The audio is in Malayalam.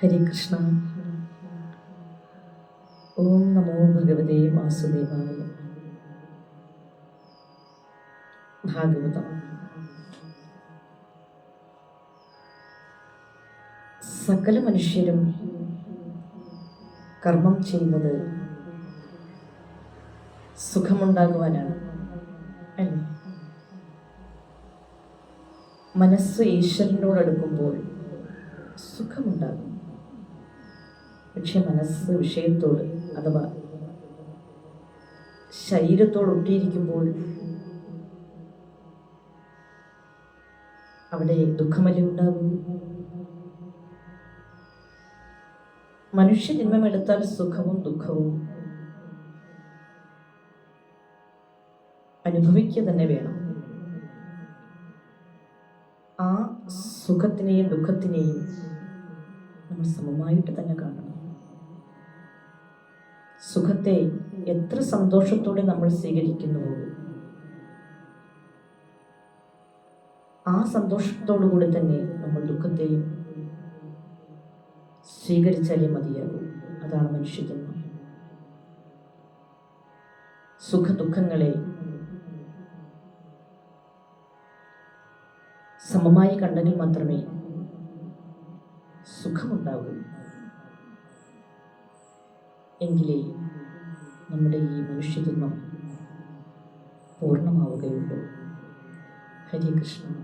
ഹരേ കൃഷ്ണ. ഓം നമോ ഭഗവതേ വാസുദേവായ. ഭാഗവതം. സകല മനുഷ്യരും കർമ്മം ചെയ്യുന്നത് സുഖമുണ്ടാകുവാനാണ് അല്ലേ? മനസ്സ് ഈശ്വരനോടടുക്കുമ്പോൾ സുഖമുണ്ടാകും. പക്ഷെ മനസ്സ് വിഷയത്തോട് അഥവാ ശരീരത്തോട് ഒട്ടിയിരിക്കുമ്പോൾ അവിടെ ദുഃഖമല്ലേ ഉണ്ടാകും. മനുഷ്യ ജന്മമെടുത്താൽ സുഖവും ദുഃഖവും അനുഭവിക്കുക തന്നെ വേണം. ആ സുഖത്തിനെയും ദുഃഖത്തിനെയും നമ്മൾ സമമായിട്ട് തന്നെ കാണണം. സുഖത്തെ എത്ര സന്തോഷത്തോടെ നമ്മൾ സ്വീകരിക്കുന്നുവോ ആ സന്തോഷത്തോടുകൂടി തന്നെ നമ്മൾ ദുഃഖത്തെയും സ്വീകരിച്ചാലേ മതിയാകും. അതാണ് മനുഷ്യജന്മം. സുഖദുഃഖങ്ങളെ സമമായി കണ്ടെങ്കിൽ മാത്രമേ സുഖമുണ്ടാകൂ. എങ്കിലേ നമ്മുടെ ഈ മനുഷ്യജന്മം പൂർണ്ണമാവുകയുള്ളൂ. ഹരേ കൃഷ്ണ.